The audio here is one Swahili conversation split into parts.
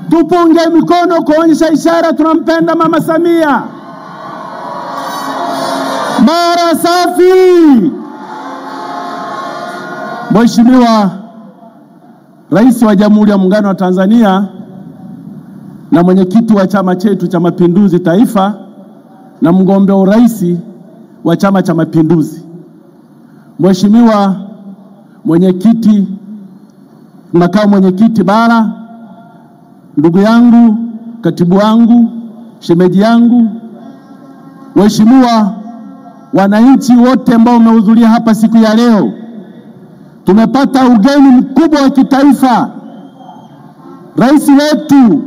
Tupunge mikono kuonyesha ishara tunampenda Mama Samia. Mara safi. Mheshimiwa Rais wa Jamhuri ya Muungano wa Tanzania na mwenyekiti wa chama chetu cha Mapinduzi Taifa na mgombea urais wa Chama cha Mapinduzi, Mheshimiwa mwenyekiti, makamu mwenyekiti bara, ndugu yangu, katibu wangu, shemeji yangu, Mheshimiwa wananchi wote ambao wamehudhuria hapa siku ya leo, tumepata ugeni mkubwa wa kitaifa. Rais wetu,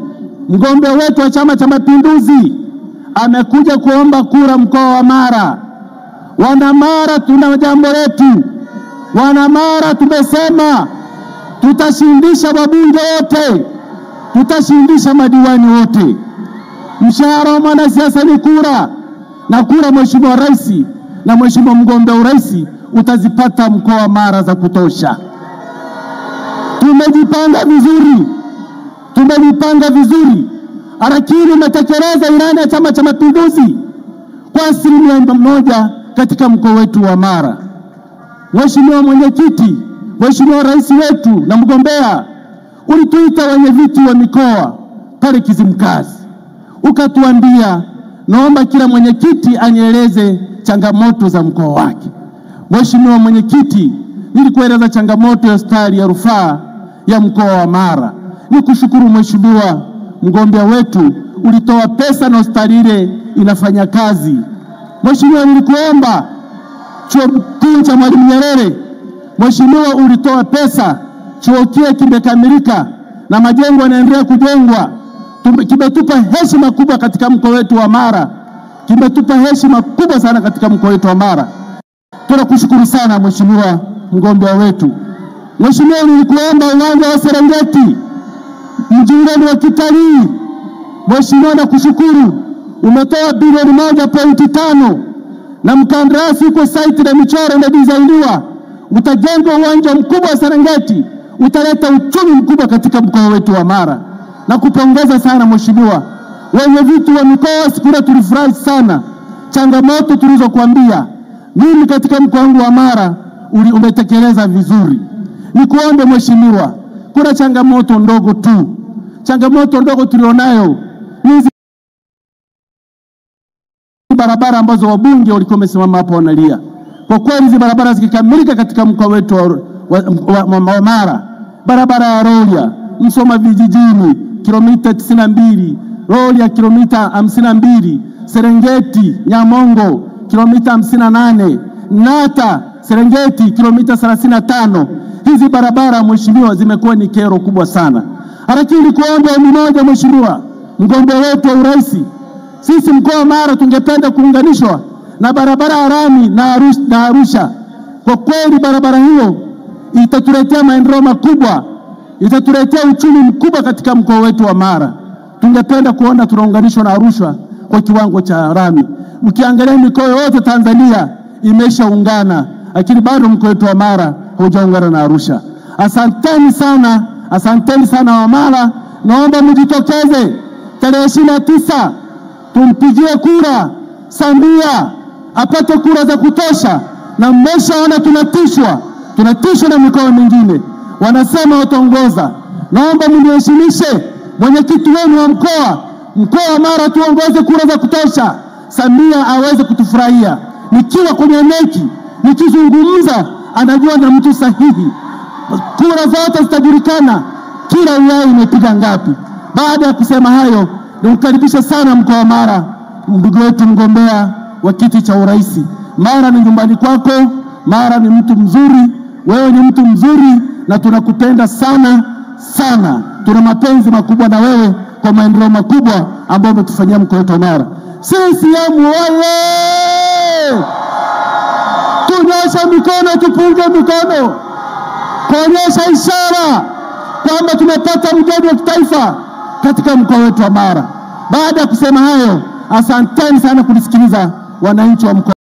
mgombea wetu wa Chama cha Mapinduzi amekuja kuomba kura mkoa wa Mara. Wana Mara, tuna jambo letu. Wana Mara, tumesema tutashindisha wabunge wote, tutashindisha madiwani wote. Mshahara wa mwanasiasa ni kura, na kura Mheshimiwa Rais na Mheshimiwa mgombea urais utazipata mkoa wa Mara za kutosha. Tumejipanga vizuri. Lakini umetekeleza ilani ya Chama cha Mapinduzi kwa 100% katika mkoa wetu wa Mara. Mheshimiwa mwenyekiti, Mheshimiwa Rais wetu na mgombea, ulituita wenye viti wa mikoa pale Kizimkazi, ukatuambia naomba kila mwenyekiti anieleze changamoto za mkoa wake. Mheshimiwa mwenyekiti, nilikueleza changamoto ya hospitali ya rufaa ya mkoa wa Mara. Nikushukuru Mheshimiwa mgombea wetu, ulitoa pesa na hospitali ile inafanya kazi. Mheshimiwa, nilikuomba chuo kikuu cha Mwalimu Nyerere, Mheshimiwa, ulitoa pesa, chuo kile kimekamilika na majengo yanaendelea kujengwa. Kimetupa heshima kubwa katika mkoa wetu wa Mara. Kimetupa heshima kubwa sana katika mkoa wetu wa Mara. Tunakushukuru sana Mheshimiwa mgombea wetu. Mheshimiwa, nilikuomba uwanja wa Serengeti, mjingoni wa kitalii. Mheshimiwa, nakushukuru, umetoa bilioni 1.5 na mkandarasi uko site na michoro na designiwa. Utajenga uwanja mkubwa wa Serengeti, utaleta uchumi mkubwa katika mkoa wetu wa Mara. Na kupongeza sana Mheshimiwa. Wenye vitu wa mikoa siku ile tulifurahi sana changamoto tulizokuambia. Mimi katika mkoa wangu wa Mara umetekeleza vizuri. Nikuombe Mheshimiwa, kuna changamoto ndogo tu. Changamoto ndogo tulionayo hizi barabara ambazo wabunge walikuwa wamesimama hapo wanalia. Kwa kweli hizi barabara zikikamilika katika mkoa wetu wa Mara, barabara ya Rorya Msoma vijijini kilomita 92, Rorya kilomita 52, Serengeti Nyamongo kilomita 58, Nata Serengeti kilomita 35. Hizi barabara Mheshimiwa zimekuwa ni kero kubwa sana. Lakini kuomba mmoja Mheshimiwa mgombea wetu wa urais, sisi mkoa wa Mara tungependa kuunganishwa na barabara ya Rami na Arusha. Kwa kweli barabara hiyo itatuletea maendeleo makubwa, itatuletea uchumi mkubwa katika mkoa wetu wa Mara. Tungependa kuona tunaunganishwa na Arusha kwa kiwango cha Rami. Ukiangalia mikoa yote Tanzania imeshaungana, lakini bado mkoa wetu wa Mara haujaungana na Arusha. Asanteni sana wa Mara. Naomba mjitokeze tarehe 29 tumpigie kura Samia apate kura za kutosha. Na mmeshaona tunatishwa na mikoa mingine, wanasema wataongoza. Naomba mniheshimishe mwenyekiti wenu wa mkoa wa Mara, tuongoze kura za kutosha, Samia aweze kutufurahia. Nikiwa kwenye neki nikizungumza anajua na mtu sahihi. Kura zote zitajulikana, kila wilaya imepiga ngapi. Baada ya kusema hayo, nimkaribisha sana mkoa wa Mara ndugu wetu mgombea wa kiti cha urais. Mara ni nyumbani kwako, Mara ni mtu mzuri, wewe ni mtu mzuri na tunakupenda sana sana. Tuna mapenzi makubwa na wewe kwa maendeleo makubwa ambayo umetufanyia mkoa wetu wa Mara. CCM oye! Tunyosha mikono, tupunge mikono kuonyesha ishara kwamba tumepata mgeni wa kitaifa katika mkoa wetu wa Mara. Baada ya kusema hayo, asanteni sana kunisikiliza wananchi wa mkoa.